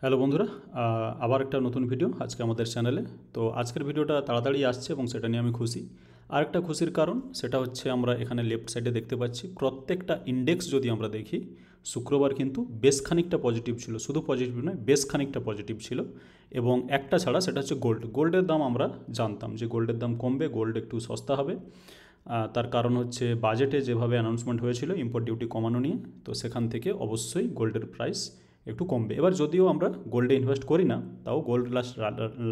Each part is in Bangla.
হ্যালো বন্ধুরা, আবার একটা নতুন ভিডিও আজকে আমাদের চ্যানেলে। তো আজকের ভিডিওটা তাড়াতাড়ি আসছে এবং সেটা নিয়ে আমি খুশি। আরেকটা খুশির কারণ সেটা হচ্ছে আমরা এখানে লেফট সাইডে দেখতে পাচ্ছি প্রত্যেকটা ইন্ডেক্স যদি আমরা দেখি শুক্রবার কিন্তু বেশ খানিকটা পজিটিভ ছিল, শুধু পজিটিভ নয় বেশ খানিকটা পজিটিভ ছিল। এবং একটা ছাড়া সেটা হচ্ছে গোল্ডের দাম আমরা জানতাম যে গোল্ডের দাম কমবে, গোল্ড একটু সস্তা হবে। তার কারণ হচ্ছে বাজেটে যেভাবে অ্যানাউন্সমেন্ট হয়েছিল ইম্পোর্ট ডিউটি কমানো নিয়ে, তো সেখান থেকে অবশ্যই গোল্ডের প্রাইস একটু কমবে। এবার যদিও আমরা গোল্ডে ইনভেস্ট করি না, তাও গোল্ড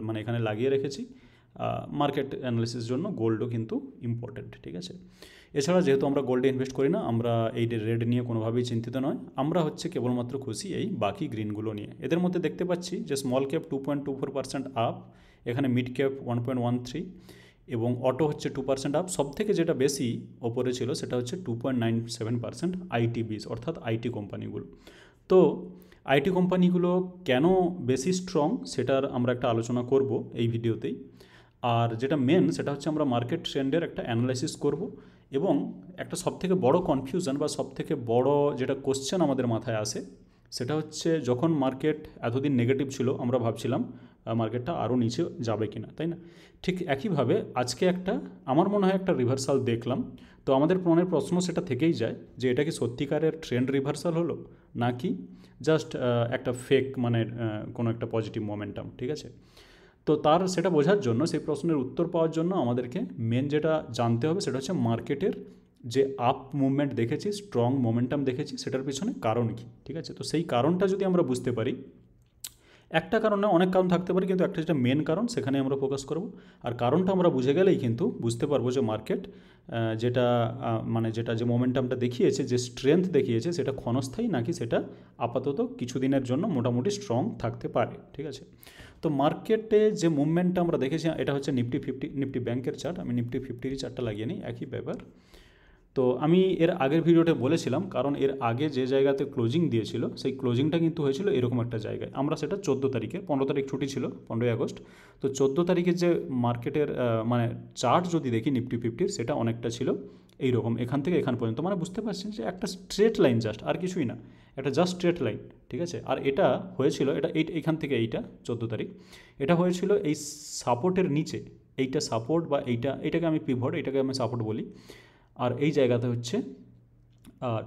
মানে এখানে লাগিয়ে রেখেছি মার্কেট অ্যানালিসিস জন্য। গোল্ডও কিন্তু ইম্পর্টেন্ট, ঠিক আছে। এছাড়া যেহেতু আমরা গোল্ডে ইনভেস্ট করি না, আমরা এই রেড নিয়ে কোনোভাবেই চিন্তিত নয়। আমরা হচ্ছে কেবলমাত্র খুশি এই বাকি গ্রিনগুলো নিয়ে। এদের মধ্যে দেখতে পাচ্ছি যে স্মল ক্যাপ 2.24% আপ, এখানে মিড ক্যাপ 1.13 এবং অটো হচ্ছে 2% আপ। সব থেকে যেটা বেশি ওপরে ছিল সেটা হচ্ছে 2.97% আইটিবিস, অর্থাৎ আইটি কোম্পানিগুলো। তো আইটি কোম্পানিগুলো কেন বেশি স্ট্রং সেটার আমরা একটা আলোচনা করব এই ভিডিওতেই। আর যেটা মেন সেটা হচ্ছে আমরা মার্কেট ট্রেন্ডের একটা অ্যানালাইসিস করব। এবং একটা সবথেকে বড় কনফিউশন বা সবথেকে বড় যেটা কোশ্চেন আমাদের মাথায় আসে সেটা হচ্ছে, যখন মার্কেট এতদিন নেগেটিভ ছিল আমরা ভাবছিলাম মার্কেটটা আরও নিচে যাবে কিনা, তাই না? ঠিক একইভাবে আজকে আমার মনে হয় একটা রিভার্সাল দেখলাম। তো আমাদের মনের প্রশ্ন সেটা থেকেই যায় যে এটা কি সত্যিকারের ট্রেন্ড রিভার্সাল হলো, নাকি জাস্ট একটা ফেক, মানে কোনো একটা পজিটিভ মোমেন্টাম, ঠিক আছে। তো সেটা বোঝার জন্য, সেই প্রশ্নের উত্তর পাওয়ার জন্য আমাদেরকে মেন যেটা জানতে হবে সেটা হচ্ছে মার্কেটের যে আপ মুভমেন্ট দেখেছি, স্ট্রং মোমেন্টাম দেখেছি, সেটার পিছনে কারণ কী, ঠিক আছে। তো সেই কারণটা যদি আমরা বুঝতে পারি, একটা কারণ না অনেক কারণ থাকতে পারে, কিন্তু একটা যেটা মেন কারণ সেখানে আমরা ফোকাস করব। আর কারণটা আমরা বুঝে গেলেই কিন্তু বুঝতে পারবো যে মার্কেট যেটা যেটা যে মোমেন্টামটা দেখিয়েছে, যে স্ট্রেংথ দেখিয়েছে, সেটা ক্ষণস্থায়ী নাকি সেটা আপাতত কিছুদিনের জন্য মোটামুটি স্ট্রং থাকতে পারে, ঠিক আছে। তো মার্কেটে যে মুভমেন্টটা আমরা দেখেছি, এটা হচ্ছে নিফটি ব্যাংকের চার্ট। আমি নিফটি 50 চার্টটা লাগিয়ে নিই, একই ব্যাপার। তো আমি এর আগের ভিডিওতে বলেছিলাম, কারণ এর আগে যে জায়গাতে ক্লোজিং দিয়েছিল সেই ক্লোজিংটা কিন্তু হয়েছিল এরকম একটা জায়গায়। আমরা সেটা 14 তারিখে, 15 তারিখ ছুটি ছিল, 15ই আগস্ট। তো 14 তারিখের যে মার্কেটের চার্ট যদি দেখি নিফটি 50, সেটা অনেকটা ছিল এইরকম, এখান থেকে এখান পর্যন্ত। মানে বুঝতে পারছেন যে একটা স্ট্রেট লাইন, জাস্ট, আর কিছুই না, একটা জাস্ট স্ট্রেট লাইন, ঠিক আছে। আর এটা হয়েছিল, এইখান থেকে এইটা 14 তারিখ, এটা হয়েছিল এই সাপোর্টের নিচে। এইটা সাপোর্ট বা এইটাকে আমি পিভট, এইটাকে আমি সাপোর্ট বলি। আর এই জায়গাতে হচ্ছে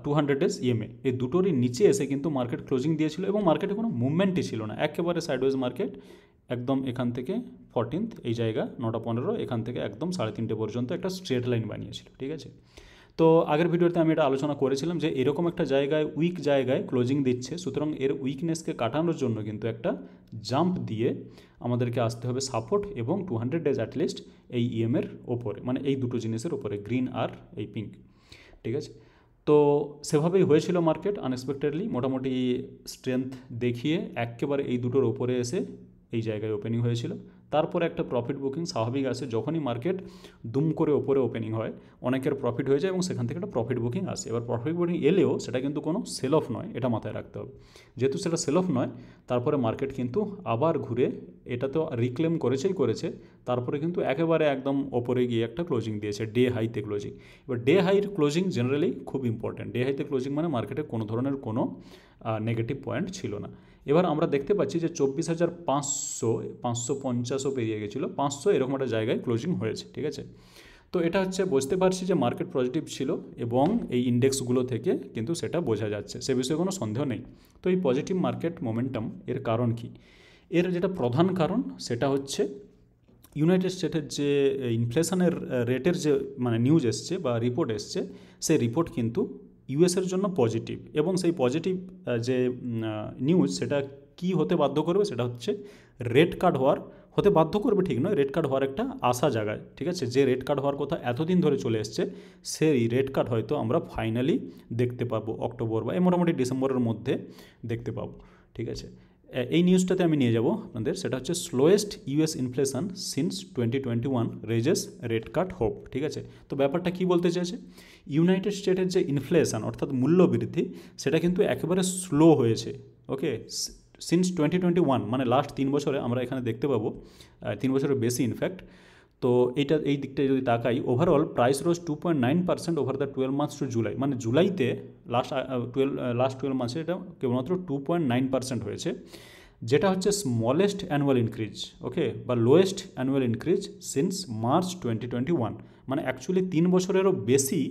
200 ডেজ ইএমএ, এই দুটোরই নিচে এসে কিন্তু মার্কেট ক্লোজিং দিয়েছিল এবং মার্কেটে কোনো মুভমেন্টই ছিল না, একেবারে সাইডওয়েজ মার্কেট। একদম এখান থেকে 14th এই জায়গা 9টা 15, এখান থেকে একদম 3:30 পর্যন্ত একটা স্ট্রেট লাইন বানিয়েছিল, ঠিক আছে। তো আগের ভিডিওতে আমি এটা আলোচনা করেছিলাম যে এরকম একটা জায়গায়, উইক জায়গায় ক্লোজিং দিচ্ছে, সুতরাং এর উইকনেসকে কাটানোর জন্য কিন্তু একটা জাম্প দিয়ে আমাদেরকে আসতে হবে সাপোর্ট এবং 200 ডেজ অ্যাটলিস্ট এই ইএমের ওপরে, মানে এই দুটো জিনিসের ওপরে, গ্রিন আর এই পিঙ্ক, ঠিক আছে। তো সেভাবেই হয়েছিল মার্কেট আনএক্সপেক্টেডলি, মোটামুটি স্ট্রেংথ দেখিয়ে একেবারে এই দুটোর ওপরে এসে এই জায়গায় ওপেনিং হয়েছিল। তারপরে একটা প্রফিট বুকিং স্বাভাবিক আসে, যখনই মার্কেট দুম করে ওপরে ওপেনিং হয় অনেকের প্রফিট হয়ে যায় এবং সেখান থেকে একটা প্রফিট বুকিং আসে। এবার প্রফিট বুকিং এলেও সেটা কিন্তু কোনো সেল অফ নয়, এটা মাথায় রাখতে হবে। যেহেতু সেটা সেল অফ নয়, তারপরে মার্কেট কিন্তু আবার ঘুরে, এটা তো রিক্লেম করেছে, তারপরে কিন্তু একেবারে একদম ওপরে গিয়ে একটা ক্লোজিং দিয়েছে, ডে হাইতে ক্লোজিং। এবার ডে হাইর ক্লোজিং জেনারেলি খুব ইম্পর্ট্যান্ট। ডে হাইতে ক্লোজিং মানে মার্কেটে কোনো ধরনের কোনো নেগেটিভ পয়েন্ট ছিল না। এবার আমরা দেখতে পাচ্ছি যে 24,500, 550ও পেরিয়ে গেছিলো, 500 এরকম একটা জায়গায় ক্লোজিং হয়েছে, ঠিক আছে। তো এটা হচ্ছে বুঝতে পারছি যে মার্কেট পজিটিভ ছিল এবং এই ইন্ডেক্সগুলো থেকে কিন্তু সেটা বোঝা যাচ্ছে, সে বিষয়ে কোনো সন্দেহ নেই। তো এই পজিটিভ মার্কেট মোমেন্টাম এর কারণ কি? এর যেটা প্রধান কারণ সেটা হচ্ছে ইউনাইটেড স্টেটের যে ইনফ্লেশনের রেটের যে নিউজ এসছে বা রিপোর্ট এসছে, সেই রিপোর্ট কিন্তু ইউএসের জন্য পজিটিভ। এবং সেই পজিটিভ যে নিউজ, সেটা কি হতে বাধ্য করবে, সেটা হচ্ছে রেড কার্ড হতে বাধ্য করবে ঠিক নয়, রেড কার্ড হওয়ার একটা আশা জাগায়, ঠিক আছে। যে রেড কার্ড হওয়ার কথা এতদিন ধরে চলে এসছে, সেই রেড কার্ড হয়তো আমরা ফাইনালি দেখতে পাবো অক্টোবর বা মোটামুটি ডিসেম্বরের মধ্যে দেখতে পাবো, ঠিক আছে। এই নিউজটাতে আমি নিয়ে যাব আপনাদের, সেটা হচ্ছে slowest US inflation since 2021 raises red card hope, ঠিক আছে। তো ব্যাপারটা কি বলতে চাইছে, ইউনাইটেড স্টেটের যে ইনফ্লেশন অর্থাৎ মূল্যবৃদ্ধি, সেটা কিন্তু একেবারে স্লো হয়েছে, ওকে। সিন্স 2021 মানে লাস্ট 3 বছরে আমরা এখানে দেখতে পাবো, 3 বছরের বেশি ইনফ্যাক্ট। তো এই দিকটা যদি তাকাই, overall price rose 2.9% over the 12 months to July, মানে জুলাইতে লাস্ট 12 মান্থসে এটা কেবলমাত্র 2.9% হয়েছে। যেটা হচ্ছে স্মলেস্ট অ্যানুয়াল ইনক্রিজ, ওকে, বা lowest annual increase since March 2021, মানে অ্যাকচুয়ালি 3 বছরেরও বেশি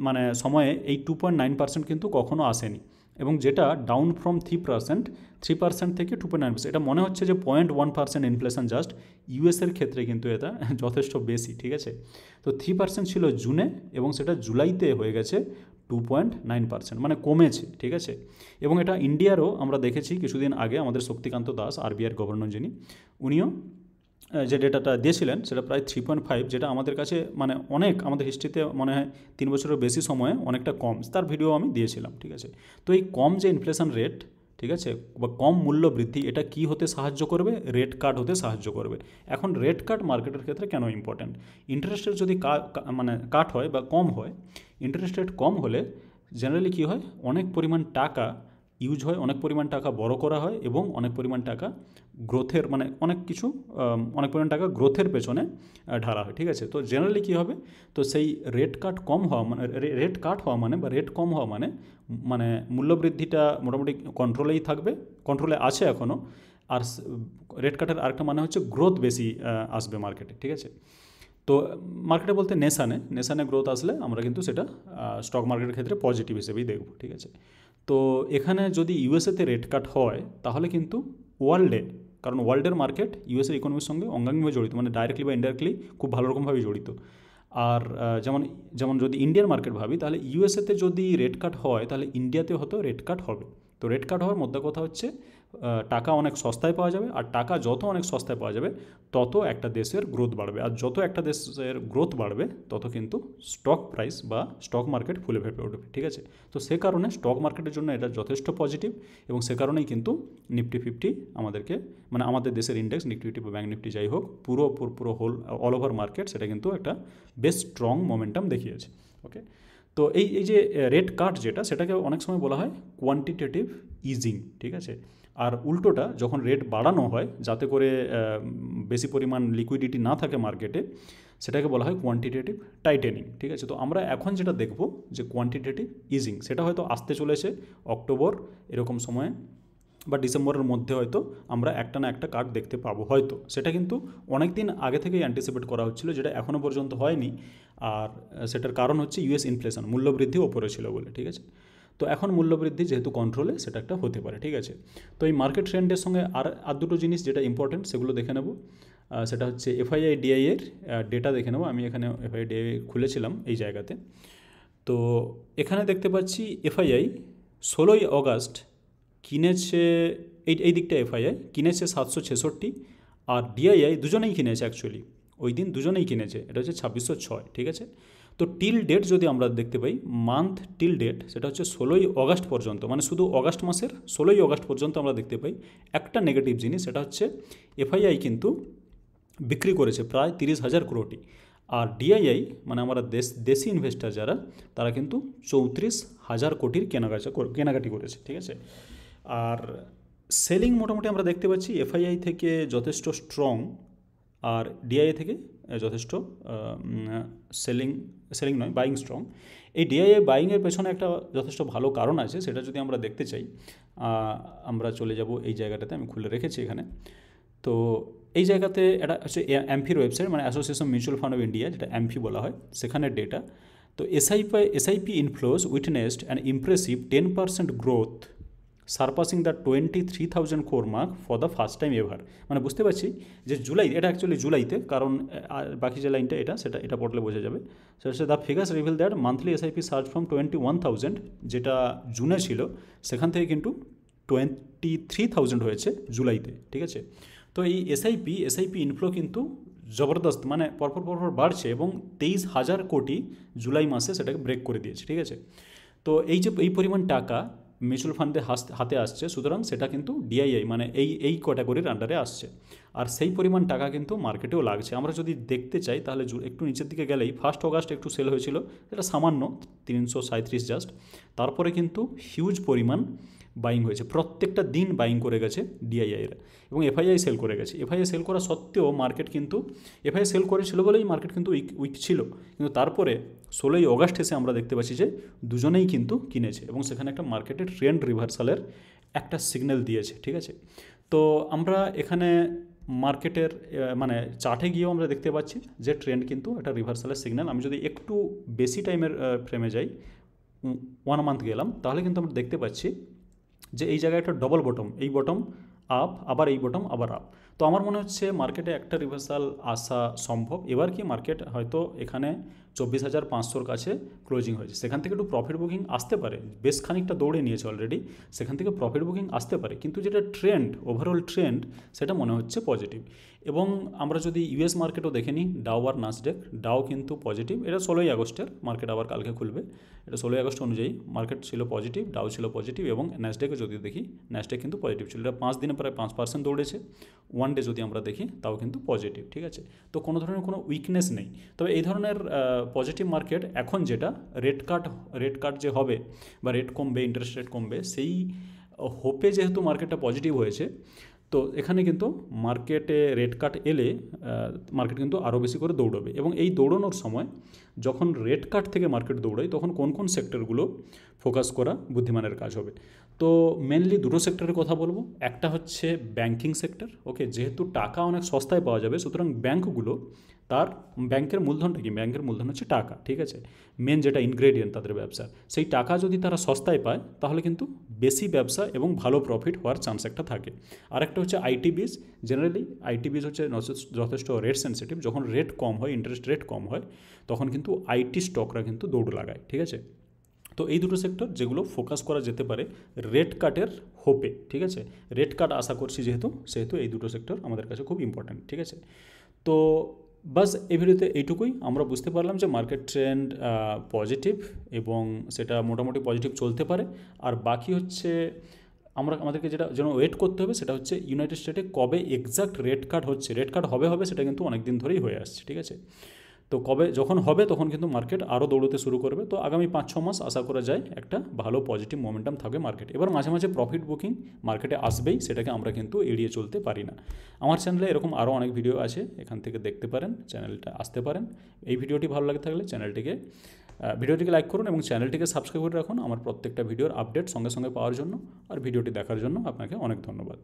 মানে সময়ে এই 2.9% কিন্তু কখনো আসেনি, এবং যেটা ডাউন ফ্রম 3% থেকে 2.9%। এটা মনে হচ্ছে যে 0.1% ইনফ্লেশন জাস্ট, ইউএসের ক্ষেত্রে কিন্তু এটা যথেষ্ট বেশি, ঠিক আছে। তো 3% ছিল জুনে, এবং সেটা জুলাইতে হয়ে গেছে 2.9%, মানে কমেছে, ঠিক আছে। এবং এটা ইন্ডিয়ারও আমরা দেখেছি কিছুদিন আগে, আমাদের শক্তিকান্ত দাস আরবিআইয়ের গভর্নর যিনি, উনিও যে ডেটাটা দিয়েছিলেন সেটা প্রায় 3.5, যেটা আমাদের কাছে মানে অনেক, আমাদের হিস্ট্রিতে মনে হয় 3 বছরের বেশি সময়ে অনেকটা কম, তার ভিডিও আমি দিয়েছিলাম, ঠিক আছে। তো এই কম যে ইনফ্লেশন রেট, ঠিক আছে, বা কম মূল্য বৃদ্ধি, এটা কি হতে সাহায্য করবে? রেট কাট হতে সাহায্য করবে। এখন রেট কাট মার্কেটের ক্ষেত্রে কেন ইম্পর্ট্যান্ট? ইন্টারেস্ট রেট যদি মানে কাট হয় বা কম হয়, ইন্টারেস্ট রেট কম হলে জেনারেলি কী হয়, অনেক পরিমাণ টাকা ইউজ হয়, অনেক পরিমাণ টাকা বড় করা হয়, এবং অনেক পরিমাণ টাকা গ্রোথের, মানে অনেক কিছু অনেক পরিমাণ টাকা গ্রোথের পেছনে ঢালা হয়, ঠিক আছে। তো জেনারেলি কী হবে, তো সেই রেট কাট কম হওয়া মানে রেট কাট হওয়া মানে বা রেট কম হওয়া মানে মানে মূল্যবৃদ্ধিটা মোটামুটি কন্ট্রোলেই থাকবে, কন্ট্রোলে আছে এখনও। আর রেট কাটের আরেকটা মানে হচ্ছে গ্রোথ বেশি আসবে মার্কেটে, ঠিক আছে। তো মার্কেটে বলতে নেশানে গ্রোথ আসলে আমরা কিন্তু সেটা স্টক মার্কেটের ক্ষেত্রে পজিটিভ হিসেবেই দেখব, ঠিক আছে। তো এখানে যদি ইউএসএতে রেট কাট হয় তাহলে কিন্তু ওয়ার্ল্ডে, কারণ ওয়ার্ল্ডের মার্কেট ইউএসের ইকোনমির সঙ্গে অঙ্গাঙ্গিভাবে জড়িত, মানে ডাইরেক্টলি বা ইনডাইরেক্টলি খুব ভালো রকমভাবে জড়িত। আর যেমন যেমন যদি ইন্ডিয়ান মার্কেট ভাবি, তাহলে ইউএসএতে যদি রেট কাট হয় তাহলে ইন্ডিয়াতেও হয়তো রেট কাট হবে। তো রেট কাট হওয়ার মধ্যে কথা হচ্ছে টাকা অনেক সস্তায় পাওয়া যাবে, আর টাকা যত অনেক সস্তায় পাওয়া যাবে তত একটা দেশের গ্রোথ বাড়বে, আর যত একটা দেশের গ্রোথ বাড়বে তত কিন্তু স্টক প্রাইস বা স্টক মার্কেট ফুলে ফেপে উঠবে, ঠিক আছে। তো সে কারণে স্টক মার্কেটের জন্য এটা যথেষ্ট পজিটিভ, এবং সে কারণেই কিন্তু নিফটি 50 আমাদেরকে, মানে আমাদের দেশের ইন্ডেক্স নিফটি 50 বা ব্যাঙ্ক নিফটি যাই হোক, পুরো অল ওভার মার্কেট সেটা কিন্তু একটা বেশ স্ট্রং মোমেন্টাম দেখিয়েছে, ওকে। তো এই যে রেট কাট যেটা, সেটাকে অনেক সময় বলা হয় কোয়ান্টিটেটিভ ইজিং, ঠিক আছে। আর উল্টোটা যখন রেট বাড়ানো হয় যাতে করে বেশি পরিমাণ লিকুইডিটি না থাকে মার্কেটে, সেটাকে বলা হয় কোয়ান্টিটেটিভ টাইটেনিং, ঠিক আছে। তো আমরা এখন যেটা দেখব যে কোয়ান্টিটেটিভ ইজিং, সেটা হয়তো আসতে চলেছে অক্টোবর এরকম সময়ে বা ডিসেম্বরের মধ্যে, হয়তো আমরা একটা না একটা কাট দেখতে পাবো হয়তো। সেটা কিন্তু অনেক দিন আগে থেকেই অ্যান্টিসিপেট করা হচ্ছিল, যেটা এখনও পর্যন্ত হয়নি। আর সেটার কারণ হচ্ছে ইউএস ইনফ্লেশন, মূল্যবৃদ্ধি ওপরে ছিল বলে, ঠিক আছে। তো এখন মূল্যবৃদ্ধি যেহেতু কন্ট্রোলে, সেটা একটা হতে পারে, ঠিক আছে। তো এই মার্কেট ট্রেন্ডের সঙ্গে আর দুটো জিনিস যেটা ইম্পর্টেন্ট সেগুলো দেখে নেব। সেটা হচ্ছে এফআইআই ডিআই এর ডেটা দেখে নেব। আমি এখানে এফআইআই ডিআই খুলেছিলাম এই জায়গাতে। তো এখানে দেখতে পাচ্ছি এফআইআই 16ই অগাস্ট কিনেছে, এই দিকটা এফআইআই কিনেছে 766, আর ডিআইআই দুজনেই কিনেছে, অ্যাকচুয়ালি ওই দিন দুজনেই কিনেছে, এটা হচ্ছে 2606, ঠিক আছে। তো টিল ডেট যদি আমরা দেখতে পাই, মান্থ টিল ডেট, সেটা হচ্ছে 16ই অগাস্ট পর্যন্ত, মানে শুধু অগাস্ট মাসের 16ই অগাস্ট পর্যন্ত আমরা দেখতে পাই একটা নেগেটিভ জিনিস, সেটা হচ্ছে এফআইআই কিন্তু বিক্রি করেছে প্রায় 30,000 কোটি, আর ডিআইআই মানে আমরা দেশি ইনভেস্টার যারা, তারা কিন্তু 34,000 কোটির কেনাকাটি করেছে, ঠিক আছে। আর সেলিং মোটামুটি আমরা দেখতে পাচ্ছি এফআইআই থেকে যথেষ্ট স্ট্রং, আর ডিআইআই থেকে যথেষ্ট সেলিং নয়, বাইং স্ট্রং। এই ডিআইআই বাইংয়ের পেছনে একটা যথেষ্ট ভালো কারণ আছে, সেটা যদি আমরা দেখতে চাই, আমরা চলে যাব এই জায়গাটাতে, আমি খুলে রেখেছি এখানে। তো এই জায়গাতে এটা হচ্ছে অ্যাম্ফির ওয়েবসাইট, মানে association mutual fund of India, যেটা অ্যাম্ফি বলা হয়, সেখানের ডেটা। তো SIP inflows witnessed an impressive 10% growth, surpassing the 23,000 crore mark for the first time ever. মানে বুঝতে পারছি যে জুলাই, এটা অ্যাকচুয়ালি জুলাইতে, কারণ বাকি যে লাইনটা এটা পড়লে বোঝা যাবে। সেটা হচ্ছে the figures reveal that monthly SIP search from 21,000, যেটা জুনে ছিল, সেখান থেকে কিন্তু 23,000 হয়েছে জুলাইতে, ঠিক আছে। তো এই এসআইপি ইনফ্লো কিন্তু জবরদস্ত, মানে পরপর বাড়ছে, এবং 23,000 কোটি জুলাই মাসে সেটাকে ব্রেক করে দিয়েছে, ঠিক আছে। তো এই পরিমাণ টাকা মিউচুয়াল ফান্ডে হাতে আসছে, সুতরাং সেটা কিন্তু ডিআইআই মানে এই ক্যাটাগরির আন্ডারে আসছে, আর সেই পরিমাণ টাকা কিন্তু মার্কেটেও লাগছে। আমরা যদি দেখতে চাই তাহলে একটু নিচের দিকে গেলেই 1 অগাস্ট একটু সেল হয়েছিল, এটা সামান্য 337 জাস্ট। তারপরে কিন্তু হিউজ পরিমাণ বাইং হয়েছে, প্রত্যেকটা দিন বাইং করে গেছে ডিআইআইরা, এবং এফআইআই সেল করে গেছে। এফআইআই সেল করা সত্ত্বেও মার্কেট কিন্তু, এফআইআই সেল করেছিল বলেই মার্কেট কিন্তু উইক ছিল, কিন্তু তারপরে 16ই অগাস্ট এসে আমরা দেখতে পাচ্ছি যে দুজনেই কিন্তু কিনেছে, এবং সেখানে একটা মার্কেটের ট্রেন্ড রিভার্সালের একটা সিগন্যাল দিয়েছে, ঠিক আছে। তো আমরা এখানে মার্কেটের মানে চার্টে গিয়েও আমরা দেখতে পাচ্ছি যে ট্রেন্ড কিন্তু একটা রিভার্সালের সিগন্যাল। আমি যদি একটু বেশি টাইমের ফ্রেমে যাই, 1 মান্থ গেলাম, তাহলে কিন্তু আমরা দেখতে পাচ্ছি যে এই জায়গায় একটা ডবল বটম, এই বটম আপ, আবার এই বটম, আবার আপ। তো আমার মনে হচ্ছে মার্কেটে একটা রিভার্সাল আসা সম্ভব। এবার কি মার্কেট হয়তো এখানে 24,500-র কাছে ক্লোজিং হয়েছে, সেখান থেকে একটু প্রফিট বুকিং আসতে পারে, বেশ খানিকটা দৌড়ে নিয়েছে অলরেডি, সেখান থেকে প্রফিট বুকিং আসতে পারে, কিন্তু যেটা ট্রেন্ড, ওভারঅল ট্রেন্ড, সেটা মনে হচ্ছে পজিটিভ। এবং আমরা যদি ইউএস মার্কেটও দেখে নিই, ডাও আর নাসডেক, ডাও কিন্তু পজিটিভ, এটা 16ই আগস্টের মার্কেট, আবার কালকে খুলবে, এটা 16ই আগস্ট অনুযায়ী মার্কেট ছিল পজিটিভ, ডাও ছিল পজিটিভ, এবং ন্যাসডেকে যদি দেখি, ন্যাসডেক কিন্তু পজিটিভ ছিল, এটা 5 দিনে প্রায় 5% দৌড়েছে। 1 ডে যদি আমরা দেখি তাও কিন্তু পজিটিভ, ঠিক আছে। তো কোনো ধরনের কোনো উইকনেস নেই। তবে এই ধরনের পজিটিভ মার্কেট এখন যেটা রেট কাট যে হবে বা রেট কমবে, ইন্টারেস্ট রেট কমবে, সেই হোপে যেহেতু মার্কেটটা পজিটিভ হয়েছে, তো এখানে কিন্তু মার্কেটে রেট কাট এলে মার্কেট কিন্তু আরও বেশি করে দৌড়বে। এবং এই দৌড়ানোর সময় যখন রেট কাট থেকে মার্কেট দৌড়ায়, তখন কোন কোন সেক্টরগুলো ফোকাস করা বুদ্ধিমানের কাজ হবে। তো মেনলি দুটো সেক্টরের কথা বলবো। একটা হচ্ছে ব্যাংকিং সেক্টর, ওকে, যেহেতু টাকা অনেক সস্তায় পাওয়া যাবে, সুতরাং ব্যাংকগুলো তার ব্যাংকের মূলধনটা কি, ব্যাংকের মূলধন হচ্ছে টাকা, ঠিক আছে, মেন যেটা ইনগ্রেডিয়েন্ট তাদের ব্যবসার, সেই টাকা যদি তারা সস্তায় পায়, তাহলে কিন্তু বেশি ব্যবসা এবং ভালো প্রফিট হওয়ার চান্স একটা থাকে। আরেকটা হচ্ছে আইটি বিজ, জেনারেলি আইটি বিজ হচ্ছে যথেষ্ট রেট সেন্সিটিভ, যখন রেট কম হয়, ইন্টারেস্ট রেট কম হয়, তখন কিন্তু আইটি স্টকরা কিন্তু দৌড় লাগায়, ঠিক আছে। তো এই দুটো সেক্টর যেগুলো ফোকাস করা যেতে পারে রেট কাটের হোপে, ঠিক আছে, রেট কাট আশা করছি সেহেতু এই দুটো সেক্টর আমাদের কাছে খুব ইম্পর্ট্যান্ট, ঠিক আছে। তো বাস এই ভিডিওতে এইটুকুই। আমরা বুঝতে পারলাম যে মার্কেট ট্রেন্ড পজিটিভ, এবং সেটা মোটামুটি পজিটিভ চলতে পারে। আর বাকি হচ্ছে আমাদেরকে যেটা যেন ওয়েট করতে হবে, সেটা হচ্ছে ইউনাইটেড স্টেটে কবে এক্সাক্ট রেট কাট হচ্ছে। রেট কাট হবে সেটা কিন্তু অনেক দিন ধরেই হয়ে আসছে, ঠিক আছে। তো যখন হবে তখন কিন্তু মার্কেট আরও দৌড়তে শুরু করবে। তো আগামী 5-6 মাস আশা করা যায় একটা ভালো পজিটিভ মোমেন্টাম থাকবে মার্কেটে। এবার মাঝে মাঝে প্রফিট বুকিং মার্কেটে আসবেই, সেটাকে আমরা কিন্তু এড়িয়ে চলতে পারি না। আমার চ্যানেলে এরকম আরও অনেক ভিডিও আছে, এখান থেকে দেখতে পারেন, চ্যানেলটা আসতে পারেন। এই ভিডিওটি ভালো লাগে থাকলে ভিডিওটিকে লাইক করুন এবং চ্যানেলটিকে সাবস্ক্রাইব করে রাখুন আমার প্রত্যেকটা ভিডিওর আপডেট সঙ্গে সঙ্গে পাওয়ার জন্য। আর ভিডিওটি দেখার জন্য আপনাকে অনেক ধন্যবাদ।